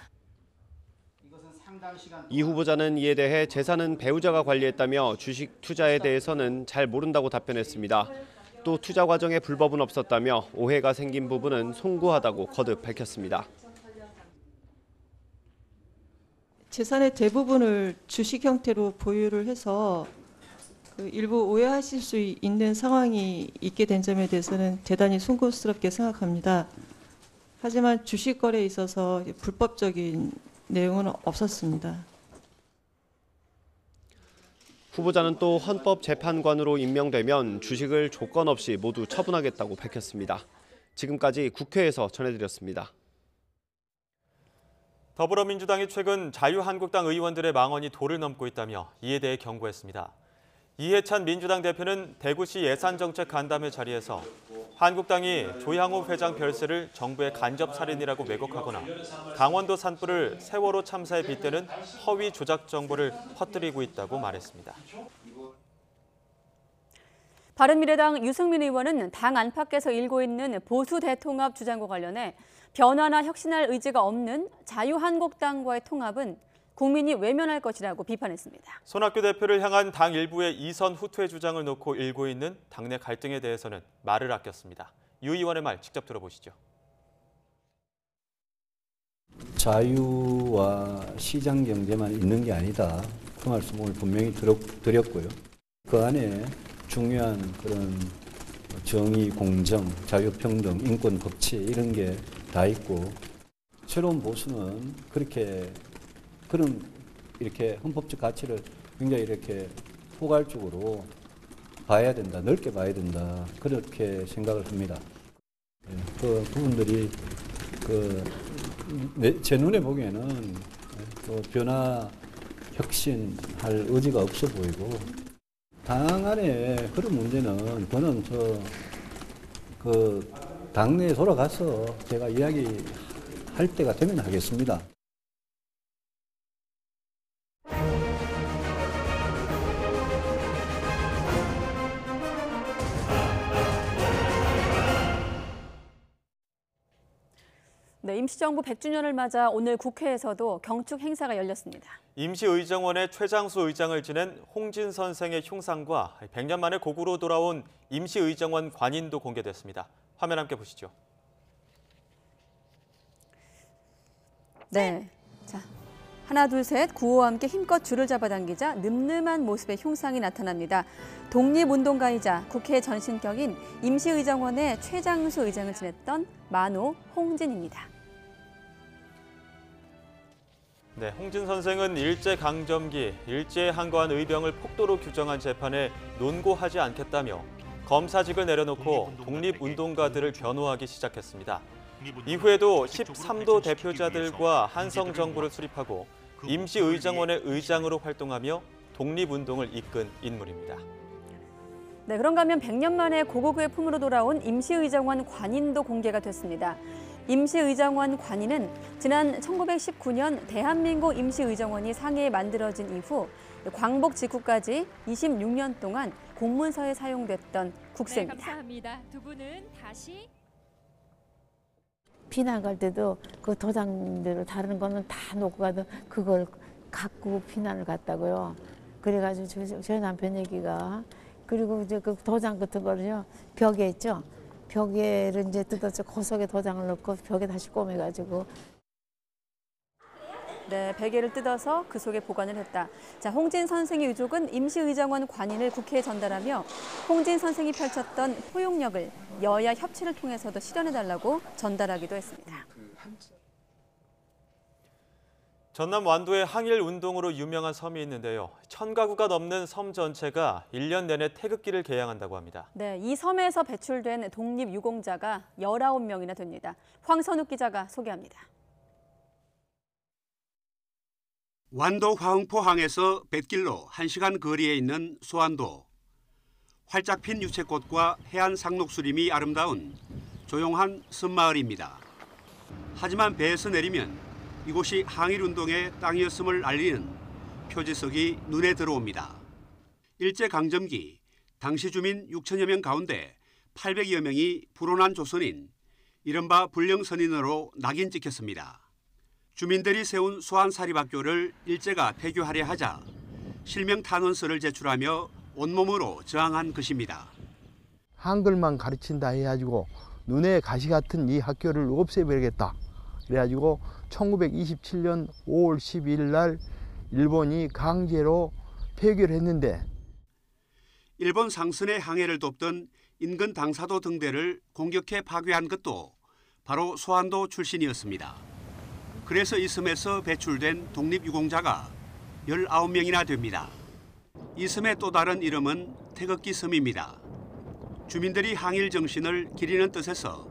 이 후보자는 이에 대해 재산은 배우자가 관리했다며 주식 투자에 대해서는 잘 모른다고 답변했습니다. 또 투자 과정에 불법은 없었다며 오해가 생긴 부분은 송구하다고 거듭 밝혔습니다. 재산의 대부분을 주식 형태로 보유를 해서 일부 오해하실 수 있는 상황이 있게 된 점에 대해서는 대단히 송구스럽게 생각합니다. 하지만 주식 거래에 있어서 불법적인 내용은 없었습니다. 후보자는 또 헌법재판관으로 임명되면 주식을 조건 없이 모두 처분하겠다고 밝혔습니다. 지금까지 국회에서 전해드렸습니다. 더불어민주당이 최근 자유한국당 의원들의 망언이 도를 넘고 있다며 이에 대해 경고했습니다. 이해찬 민주당 대표는 대구시 예산정책간담회 자리에서 한국당이 조향호 회장 별세를 정부의 간접살인이라고 왜곡하거나 강원도 산불을 세월호 참사에 빗대는 허위 조작 정보를 퍼뜨리고 있다고 말했습니다. 바른미래당 유승민 의원은 당 안팎에서 일고 있는 보수 대통합 주장과 관련해 변화나 혁신할 의지가 없는 자유한국당과의 통합은 국민이 외면할 것이라고 비판했습니다. 손학규 대표를 향한 당 일부의 이선 후퇴 주장을 놓고 일고 있는 당내 갈등에 대해서는 말을 아꼈습니다. 유 의원의 말 직접 들어보시죠. 자유와 시장 경제만 있는 게 아니다. 그 말씀을 분명히 드렸고요. 그 안에 중요한 그런 정의, 공정, 자유평등, 인권, 법치 이런 게 다 있고 새로운 보수는 이렇게 헌법적 가치를 굉장히 이렇게 포괄적으로 봐야 된다, 넓게 봐야 된다 그렇게 생각을 합니다. 그 부분들이 제 눈에 보기에는 변화, 혁신할 의지가 없어 보이고 당 안에 그런 문제는 저는 당내에 돌아가서 제가 이야기할 때가 되면 하겠습니다. 네, 임시정부 100주년을 맞아 오늘 국회에서도 경축 행사가 열렸습니다. 임시의정원의 최장수 의장을 지낸 홍진 선생의 흉상과 100년 만에 고구로 돌아온 임시의정원 관인도 공개됐습니다. 화면 함께 보시죠. 네, 자, 하나, 둘, 셋, 구호와 함께 힘껏 줄을 잡아당기자 늠름한 모습의 흉상이 나타납니다. 독립운동가이자 국회 전신격인 임시의정원의 최장수 의장을 지냈던 만호 홍진입니다. 네, 홍진 선생은 일제강점기 일제에 항거한 의병을 폭도로 규정한 재판에 논고하지 않겠다며 검사직을 내려놓고 독립운동가들을 변호하기 시작했습니다. 이후에도 13도 대표자들과 한성정부를 수립하고 임시의정원의 의장으로 활동하며 독립운동을 이끈 인물입니다. 네, 그런가 하면 100년 만에 고고구의 품으로 돌아온 임시의정원 관인도 공개가 됐습니다. 임시의정원 관인은 지난 1919년 대한민국 임시의정원이 상해에 만들어진 이후 광복 직후까지 26년 동안 공문서에 사용됐던 국세입니다. 네, 감사합니다. 두 분은 다시 피난 갈 때도 그 도장들을 다른 거는 다 놓고 가도 그걸 갖고 피난을 갔다고요. 그래가지고 저희 남편 얘기가 그리고 이제 그 도장 같은 거를요 벽에 있죠. 벽에를 이제 뜯어서 그 속에 도장을 넣고 벽에 다시 꼬매가지고. 네, 베개를 뜯어서 그 속에 보관을 했다. 자, 홍진 선생의 유족은 임시의정원 관인을 국회에 전달하며 홍진 선생이 펼쳤던 포용력을 여야 협치를 통해서도 실현해달라고 전달하기도 했습니다. 전남 완도에 항일 운동으로 유명한 섬이 있는데요. 1000가구가 넘는 섬 전체가 1년 내내 태극기를 개양한다고 합니다. 네, 이 섬에서 배출된 독립유공자가 19명이나 됩니다. 황선욱 기자가 소개합니다. 완도 화흥포항에서 뱃길로 1시간 거리에 있는 소안도. 활짝 핀 유채꽃과 해안 상록수림이 아름다운 조용한 섬마을입니다. 하지만 배에서 내리면 이곳이 항일운동의 땅이었음을 알리는 표지석이 눈에 들어옵니다. 일제강점기 당시 주민 6천여 명 가운데 800여 명이 불온한 조선인, 이른바 불령선인으로 낙인 찍혔습니다. 주민들이 세운 소환사립학교를 일제가 폐교하려 하자 실명 탄원서를 제출하며 온몸으로 저항한 것입니다. 한글만 가르친다 해가지고 눈에 가시 같은 이 학교를 없애버리겠다. 그래가지고 1927년 5월 12일 날 일본이 강제로 폐교를 했는데 일본 상선의 항해를 돕던 인근 당사도 등대를 공격해 파괴한 것도 바로 소환도 출신이었습니다. 그래서 이 섬에서 배출된 독립유공자가 19명이나 됩니다. 이 섬의 또 다른 이름은 태극기 섬입니다. 주민들이 항일 정신을 기리는 뜻에서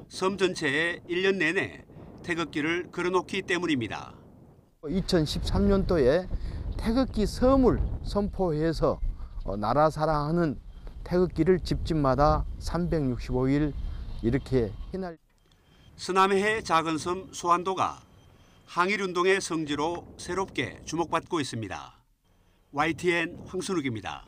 섬 전체에 1년 내내 태극기를 걸어놓기 때문입니다. 2013년도에 태극기 섬을 선포해서 나라 사랑하는 태극기를 집집마다 365일 이렇게 휘날. 서남해의 작은 섬 소환도가 항일운동의 성지로 새롭게 주목받고 있습니다. YTN 황순욱입니다.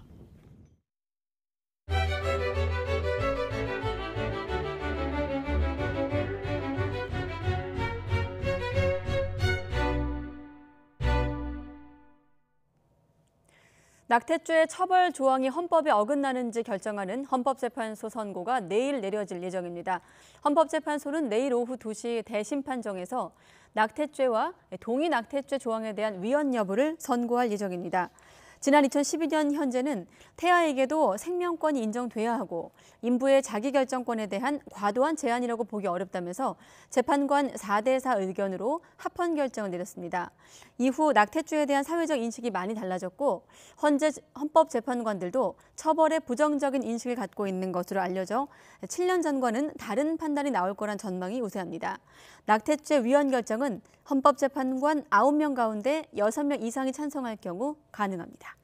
낙태죄 처벌 조항이 헌법에 어긋나는지 결정하는 헌법재판소 선고가 내일 내려질 예정입니다. 헌법재판소는 내일 오후 2시 대심판정에서 낙태죄와 동의 낙태죄 조항에 대한 위헌 여부를 선고할 예정입니다. 지난 2012년 현재는 태아에게도 생명권이 인정돼야 하고 인부의 자기결정권에 대한 과도한 제한이라고 보기 어렵다면서 재판관 4대4 의견으로 합헌 결정을 내렸습니다. 이후 낙태죄에 대한 사회적 인식이 많이 달라졌고 현재 헌법재판관들도 처벌에 부정적인 인식을 갖고 있는 것으로 알려져 7년 전과는 다른 판단이 나올 거란 전망이 우세합니다. 낙태죄 위헌 결정은 헌법재판관 9명 가운데 6명 이상이 찬성할 경우 가능합니다.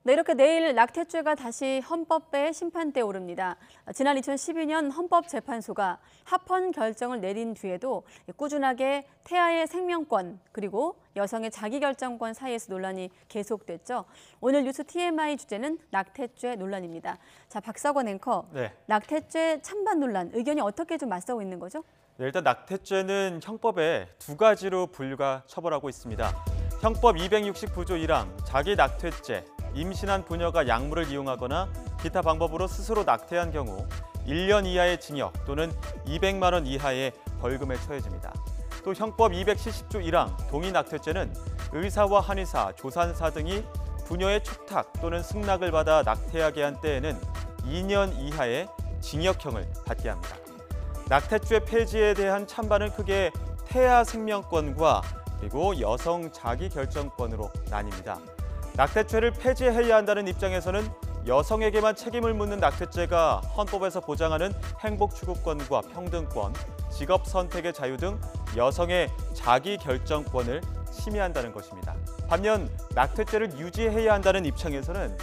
네, 이렇게 내일 낙태죄가 다시 헌법의 심판대에 오릅니다. 지난 2012년 헌법재판소가 합헌 결정을 내린 뒤에도 꾸준하게 태아의 생명권 그리고 여성의 자기결정권 사이에서 논란이 계속됐죠. 오늘 뉴스 TMI 주제는 낙태죄 논란입니다. 자, 박사권 앵커, 네. 낙태죄 찬반 논란, 의견이 어떻게 좀 맞서고 있는 거죠? 네, 일단 낙태죄는 형법에 두 가지로 분류가 처벌하고 있습니다. 형법 269조 1항 자기 낙태죄, 임신한 부녀가 약물을 이용하거나 기타 방법으로 스스로 낙태한 경우 1년 이하의 징역 또는 200만 원 이하의 벌금에 처해집니다. 또 형법 270조 1항 동의 낙태죄는 의사와 한의사, 조산사 등이 부녀의 촉탁 또는 승낙을 받아 낙태하게 한 때에는 2년 이하의 징역형을 받게 합니다. 낙태죄 폐지에 대한 찬반은 크게 태아 생명권과 그리고 여성 자기결정권으로 나뉩니다. 낙태죄를 폐지해야 한다는 입장에서는 여성에게만 책임을 묻는 낙태죄가 헌법에서 보장하는 행복추구권과 평등권, 직업 선택의 자유 등 여성의 자기결정권을 침해한다는 것입니다. 반면 낙태죄를 유지해야 한다는 입장에서는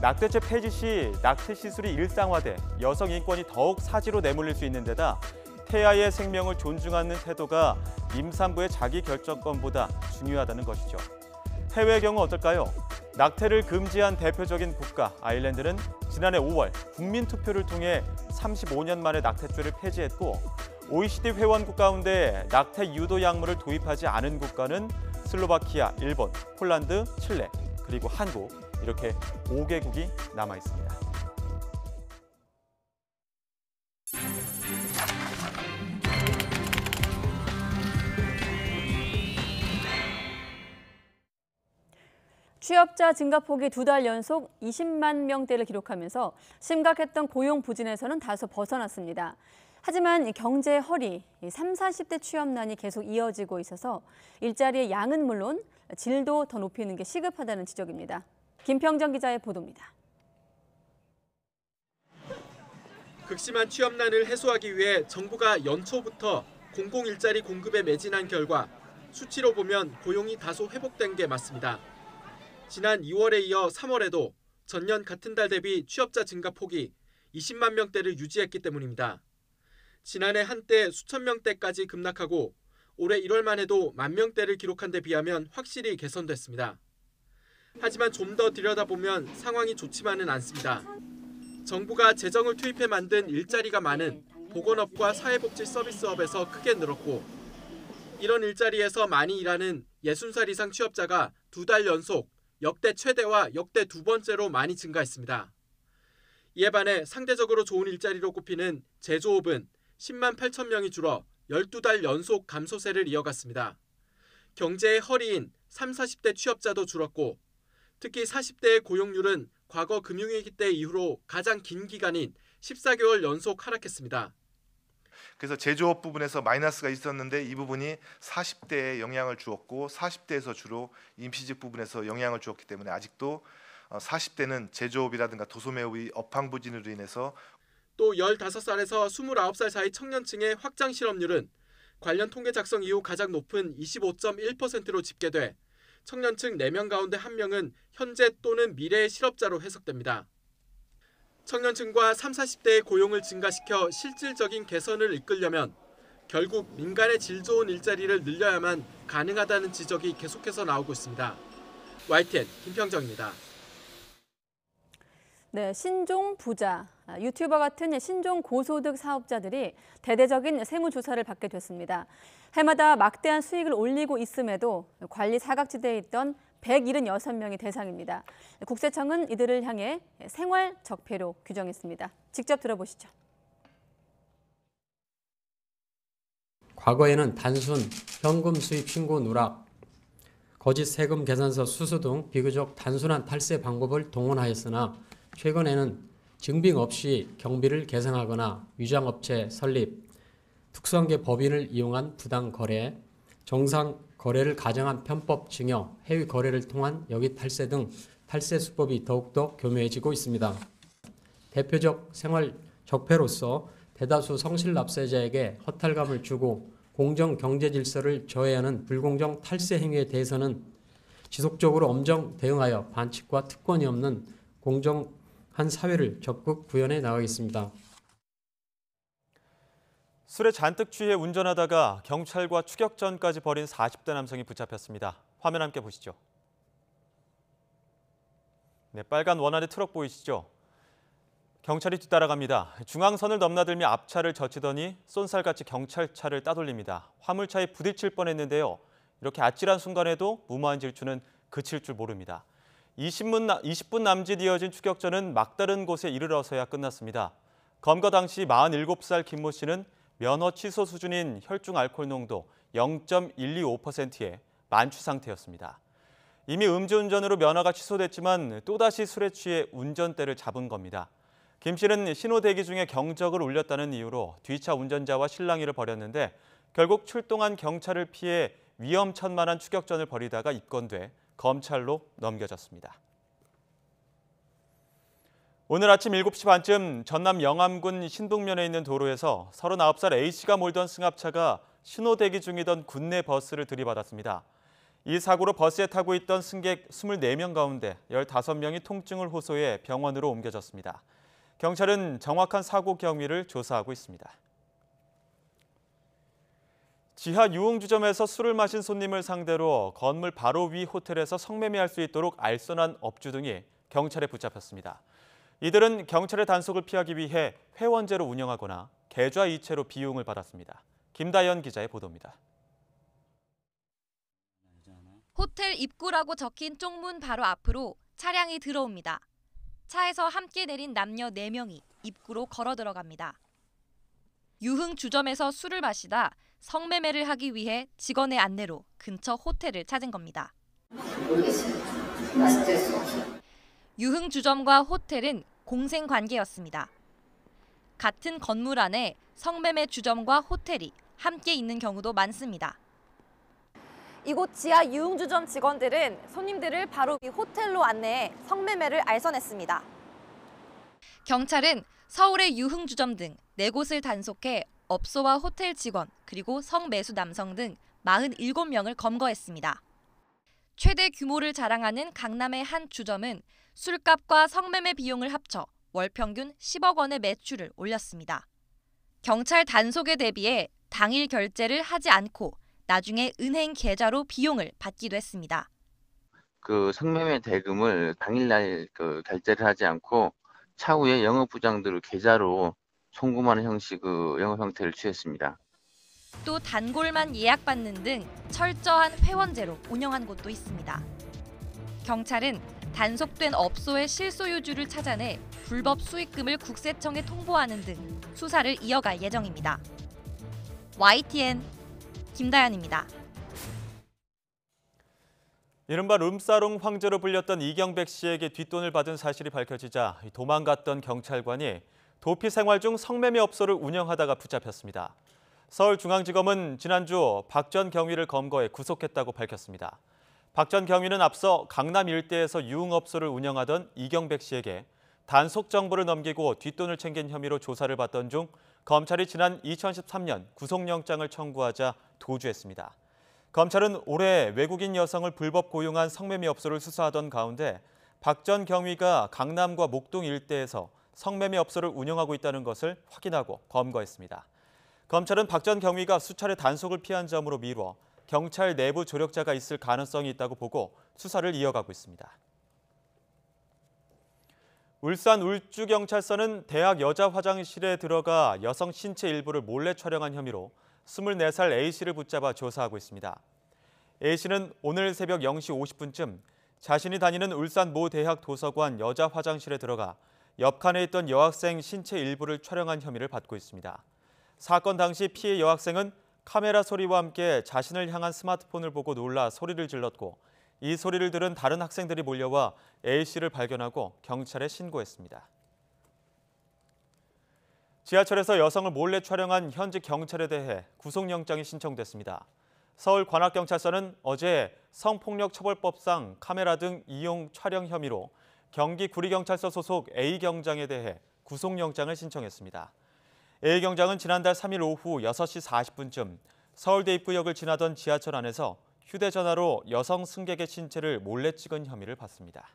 낙태죄 폐지 시 낙태 시술이 일상화돼 여성 인권이 더욱 사지로 내몰릴 수 있는 데다 태아의 생명을 존중하는 태도가 임산부의 자기결정권보다 중요하다는 것이죠. 해외의 경우 어떨까요? 낙태를 금지한 대표적인 국가 아일랜드는 지난해 5월 국민투표를 통해 35년 만에 낙태죄를 폐지했고 OECD 회원국 가운데 낙태 유도 약물을 도입하지 않은 국가는 슬로바키아, 일본, 폴란드, 칠레, 그리고 한국 이렇게 5개국이 남아 있습니다. 취업자 증가폭이 2달 연속 20만 명대를 기록하면서 심각했던 고용 부진에서는 다소 벗어났습니다. 하지만 경제 허리, 30, 40대 취업난이 계속 이어지고 있어서 일자리의 양은 물론 질도 더 높이는 게 시급하다는 지적입니다. 김평정 기자의 보도입니다. 극심한 취업난을 해소하기 위해 정부가 연초부터 공공일자리 공급에 매진한 결과 수치로 보면 고용이 다소 회복된 게 맞습니다. 지난 2월에 이어 3월에도 전년 같은 달 대비 취업자 증가폭이 20만 명대를 유지했기 때문입니다. 지난해 한때 수천 명대까지 급락하고 올해 1월만 해도 10,000명대를 기록한 데 비하면 확실히 개선됐습니다. 하지만 좀 더 들여다보면 상황이 좋지만은 않습니다. 정부가 재정을 투입해 만든 일자리가 많은 보건업과 사회복지 서비스업에서 크게 늘었고 이런 일자리에서 많이 일하는 60살 이상 취업자가 2달 연속 역대 최대와 역대 2번째로 많이 증가했습니다. 이에 반해 상대적으로 좋은 일자리로 꼽히는 제조업은 10만 8천 명이 줄어 12달 연속 감소세를 이어갔습니다. 경제의 허리인 30, 40대 취업자도 줄었고 특히 40대의 고용률은 과거 금융위기 때 이후로 가장 긴 기간인 14개월 연속 하락했습니다. 그래서 제조업 부분에서 마이너스가 있었는데 이 부분이 40대에 영향을 주었고 40대에서 주로 임시직 부분에서 영향을 주었기 때문에 아직도 40대는 제조업이라든가 도소매업의 업황 부진으로 인해서 또 15살에서 29살 사이 청년층의 확장 실업률은 관련 통계 작성 이후 가장 높은 25.1%로 집계돼 청년층 4명 가운데 1명은 현재 또는 미래의 실업자로 해석됩니다. 청년층과 30, 40대의 고용을 증가시켜 실질적인 개선을 이끌려면 결국 민간의 질 좋은 일자리를 늘려야만 가능하다는 지적이 계속해서 나오고 있습니다. YTN 김평정입니다. 네, 신종 부자, 유튜버 같은 신종 고소득 사업자들이 대대적인 세무조사를 받게 됐습니다. 해마다 막대한 수익을 올리고 있음에도 관리 사각지대에 있던 176명이 대상입니다. 국세청은 이들을 향해 생활 적폐로 규정했습니다. 직접 들어보시죠. 과거에는 단순 현금 수입 신고 누락, 거짓 세금 계산서 수수 등 비교적 단순한 탈세 방법을 동원하였으나 최근에는 증빙 없이 경비를 계상하거나 위장업체 설립, 특수한계 법인을 이용한 부당 거래, 정상 거래를 가정한 편법 증여, 해외 거래를 통한 여기 탈세 등 탈세 수법이 더욱더 교묘해지고 있습니다. 대표적 생활 적폐로서 대다수 성실 납세자에게 허탈감을 주고 공정 경제 질서를 저해하는 불공정 탈세 행위에 대해서는 지속적으로 엄정 대응하여 반칙과 특권이 없는 공정한 사회를 적극 구현해 나가겠습니다. 술에 잔뜩 취해 운전하다가 경찰과 추격전까지 벌인 40대 남성이 붙잡혔습니다. 화면 함께 보시죠. 네, 빨간 원안의 트럭 보이시죠? 경찰이 뒤따라갑니다. 중앙선을 넘나들며 앞차를 젖히더니 쏜살같이 경찰차를 따돌립니다. 화물차에 부딪힐 뻔했는데요. 이렇게 아찔한 순간에도 무모한 질주는 그칠 줄 모릅니다. 20분 남짓 이어진 추격전은 막다른 곳에 이르러서야 끝났습니다. 검거 당시 47살 김모 씨는 면허 취소 수준인 혈중 알코올 농도 0.125%에 만취 상태였습니다. 이미 음주운전으로 면허가 취소됐지만 또다시 술에 취해 운전대를 잡은 겁니다. 김 씨는 신호 대기 중에 경적을 울렸다는 이유로 뒤차 운전자와 실랑이를 벌였는데 결국 출동한 경찰을 피해 위험천만한 추격전을 벌이다가 입건돼 검찰로 넘겨졌습니다. 오늘 아침 7시 반쯤 전남 영암군 신북면에 있는 도로에서 39살 A씨가 몰던 승합차가 신호 대기 중이던 군내 버스를 들이받았습니다. 이 사고로 버스에 타고 있던 승객 24명 가운데 15명이 통증을 호소해 병원으로 옮겨졌습니다. 경찰은 정확한 사고 경위를 조사하고 있습니다. 지하 유흥주점에서 술을 마신 손님을 상대로 건물 바로 위 호텔에서 성매매할 수 있도록 알선한 업주 등이 경찰에 붙잡혔습니다. 이들은 경찰의 단속을 피하기 위해 회원제로 운영하거나 계좌 이체로 비용을 받았습니다. 김다연 기자의 보도입니다. 호텔 입구라고 적힌 쪽문 바로 앞으로 차량이 들어옵니다. 차에서 함께 내린 남녀 4명이 입구로 걸어 들어갑니다. 유흥주점에서 술을 마시다 성매매를 하기 위해 직원의 안내로 근처 호텔을 찾은 겁니다. 유흥주점과 호텔은 공생관계였습니다. 같은 건물 안에 성매매 주점과 호텔이 함께 있는 경우도 많습니다. 이곳 지하 유흥주점 직원들은 손님들을 바로 이 호텔로 안내해 성매매를 알선했습니다. 경찰은 서울의 유흥주점 등 4곳을 단속해 업소와 호텔 직원 그리고 성매수 남성 등 47명을 검거했습니다. 최대 규모를 자랑하는 강남의 한 주점은 술값과 성매매 비용을 합쳐 월 평균 10억 원의 매출을 올렸습니다. 경찰 단속에 대비해 당일 결제를 하지 않고 나중에 은행 계좌로 비용을 받기도 했습니다. 그 성매매 대금을 당일날 결제를 하지 않고 차후에 영업부장들 계좌로 송금하는 형식 영업 형태를 취했습니다. 또 단골만 예약받는 등 철저한 회원제로 운영한 곳도 있습니다. 경찰은 단속된 업소의 실소유주를 찾아내 불법 수익금을 국세청에 통보하는 등 수사를 이어갈 예정입니다. YTN 김다연입니다. 이른바 룸사롱 황제로 불렸던 이경백 씨에게 뒷돈을 받은 사실이 밝혀지자 도망갔던 경찰관이 도피 생활 중 성매매 업소를 운영하다가 붙잡혔습니다. 서울중앙지검은 지난주 박 전 경위를 검거해 구속했다고 밝혔습니다. 박 전 경위는 앞서 강남 일대에서 유흥업소를 운영하던 이경백 씨에게 단속 정보를 넘기고 뒷돈을 챙긴 혐의로 조사를 받던 중 검찰이 지난 2013년 구속영장을 청구하자 도주했습니다. 검찰은 올해 외국인 여성을 불법 고용한 성매매 업소를 수사하던 가운데 박 전 경위가 강남과 목동 일대에서 성매매 업소를 운영하고 있다는 것을 확인하고 검거했습니다. 검찰은 박 전 경위가 수차례 단속을 피한 점으로 미뤄 경찰 내부 조력자가 있을 가능성이 있다고 보고 수사를 이어가고 있습니다. 울산 울주경찰서는 대학 여자 화장실에 들어가 여성 신체 일부를 몰래 촬영한 혐의로 24살 A씨를 붙잡아 조사하고 있습니다. A씨는 오늘 새벽 0시 50분쯤 자신이 다니는 울산 모 대학 도서관 여자 화장실에 들어가 옆 칸에 있던 여학생 신체 일부를 촬영한 혐의를 받고 있습니다. 사건 당시 피해 여학생은 카메라 소리와 함께 자신을 향한 스마트폰을 보고 놀라 소리를 질렀고 이 소리를 들은 다른 학생들이 몰려와 A씨를 발견하고 경찰에 신고했습니다. 지하철에서 여성을 몰래 촬영한 현직 경찰에 대해 구속영장이 신청됐습니다. 서울관악경찰서는 어제 성폭력처벌법상 카메라 등 이용 촬영 혐의로 경기구리경찰서 소속 A경장에 대해 구속영장을 신청했습니다. A경장은 지난달 3일 오후 6시 40분쯤 서울대 입구역을 지나던 지하철 안에서 휴대전화로 여성 승객의 신체를 몰래 찍은 혐의를 받습니다.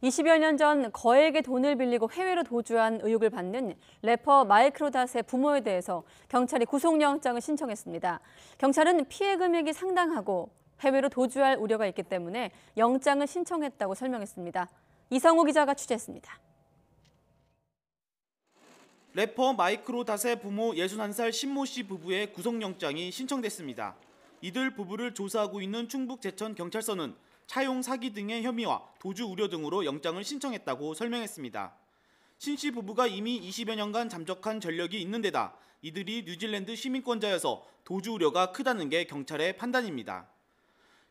20여 년 전 거액의 돈을 빌리고 해외로 도주한 의혹을 받는 래퍼 마이크로닷의 부모에 대해서 경찰이 구속영장을 신청했습니다. 경찰은 피해 금액이 상당하고 해외로 도주할 우려가 있기 때문에 영장을 신청했다고 설명했습니다. 이성우 기자가 취재했습니다. 래퍼 마이크로닷의 부모 61살 신모 씨 부부의 구속영장이 신청됐습니다. 이들 부부를 조사하고 있는 충북제천경찰서는 차용 사기 등의 혐의와 도주 우려 등으로 영장을 신청했다고 설명했습니다. 신 씨 부부가 이미 20여 년간 잠적한 전력이 있는 데다 이들이 뉴질랜드 시민권자여서 도주 우려가 크다는 게 경찰의 판단입니다.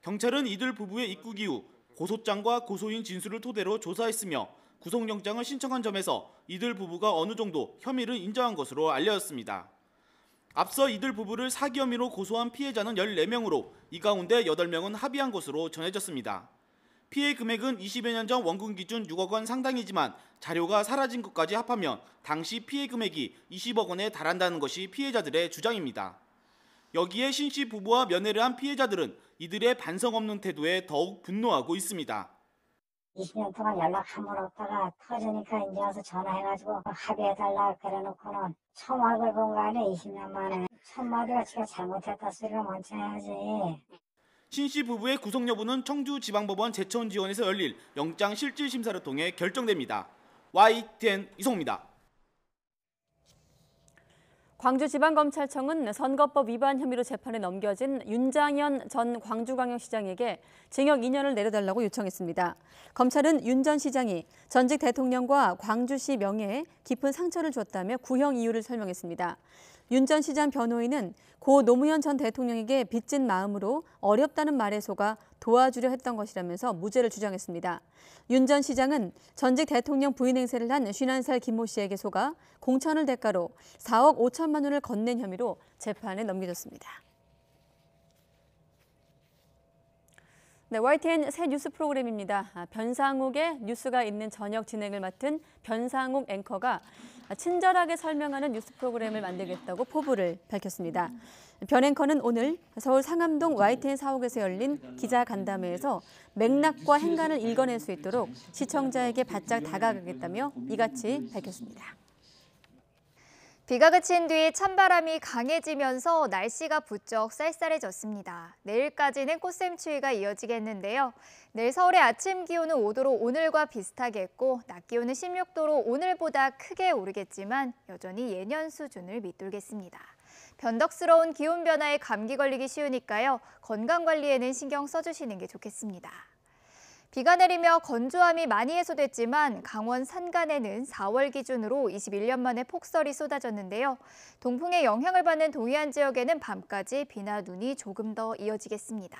경찰은 이들 부부의 입국 이후 고소장과 고소인 진술을 토대로 조사했으며 구속영장을 신청한 점에서 이들 부부가 어느 정도 혐의를 인정한 것으로 알려졌습니다. 앞서 이들 부부를 사기 혐의로 고소한 피해자는 14명으로 이 가운데 8명은 합의한 것으로 전해졌습니다. 피해 금액은 20여 년 전 원금 기준 6억 원 상당이지만 자료가 사라진 것까지 합하면 당시 피해 금액이 20억 원에 달한다는 것이 피해자들의 주장입니다. 여기에 신 씨 부부와 면회를 한 피해자들은 이들의 반성 없는 태도에 더욱 분노하고 있습니다. 20년 동안 연락 한 번 없다가 터지니까 이제 와서 전화해가지고 합의해달라 그래놓고는 처음 얼굴 본 거 아니야 20년 만에. 첫마디가 지가 잘못했다 소리가 먼저 해야지. 신 씨 부부의 구속 여부는 청주지방법원 제천지원에서 열릴 영장 실질 심사를 통해 결정됩니다. YTN 이성우입니다. 광주지방검찰청은 선거법 위반 혐의로 재판에 넘겨진 윤장현 전 광주광역시장에게 징역 2년을 내려달라고 요청했습니다. 검찰은 윤 전 시장이 전직 대통령과 광주시 명예에 깊은 상처를 줬다며 구형 이유를 설명했습니다. 윤 전 시장 변호인은 고 노무현 전 대통령에게 빚진 마음으로 어렵다는 말에 속아 도와주려 했던 것이라면서 무죄를 주장했습니다. 윤 전 시장은 전직 대통령 부인 행세를 한 51살 김모 씨에게 속아 공천을 대가로 4억 5천만 원을 건넨 혐의로 재판에 넘겨졌습니다. 네, YTN 새 뉴스 프로그램입니다. 변상욱의 뉴스가 있는 저녁 진행을 맡은 변상욱 앵커가 친절하게 설명하는 뉴스 프로그램을 만들겠다고 포부를 밝혔습니다. 변 앵커는 오늘 서울 상암동 YTN 사옥에서 열린 기자간담회에서 맥락과 행간을 읽어낼 수 있도록 시청자에게 바짝 다가가겠다며 이같이 밝혔습니다. 비가 그친 뒤 찬바람이 강해지면서 날씨가 부쩍 쌀쌀해졌습니다. 내일까지는 꽃샘추위가 이어지겠는데요. 내일 서울의 아침 기온은 5도로 오늘과 비슷하겠고 낮 기온은 16도로 오늘보다 크게 오르겠지만 여전히 예년 수준을 밑돌겠습니다. 변덕스러운 기온 변화에 감기 걸리기 쉬우니까요. 건강관리에는 신경 써주시는 게 좋겠습니다. 비가 내리며 건조함이 많이 해소됐지만 강원 산간에는 4월 기준으로 21년 만에 폭설이 쏟아졌는데요. 동풍의 영향을 받는 동해안 지역에는 밤까지 비나 눈이 조금 더 이어지겠습니다.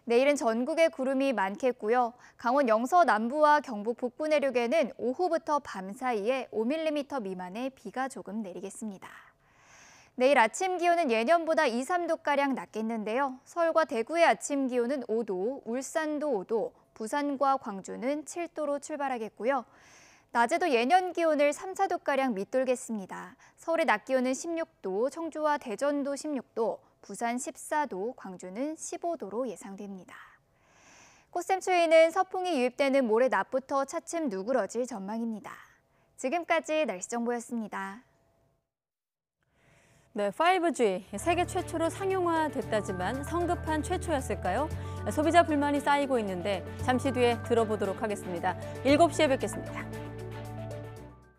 내일은 전국에 구름이 많겠고요. 강원 영서 남부와 경북 북부 내륙에는 오후부터 밤 사이에 5mm 미만의 비가 조금 내리겠습니다. 내일 아침 기온은 예년보다 2, 3도가량 낮겠는데요. 서울과 대구의 아침 기온은 5도, 울산도 5도, 부산과 광주는 7도로 출발하겠고요. 낮에도 예년 기온을 3, 4도가량 밑돌겠습니다. 서울의 낮 기온은 16도, 청주와 대전도 16도, 부산 14도, 광주는 15도로 예상됩니다. 꽃샘추위는 서풍이 유입되는 모레 낮부터 차츰 누그러질 전망입니다. 지금까지 날씨 정보였습니다. 네, 5G 세계 최초로 상용화됐다지만 성급한 최초였을까요? 소비자 불만이 쌓이고 있는데 잠시 뒤에 들어보도록 하겠습니다. 7시에 뵙겠습니다.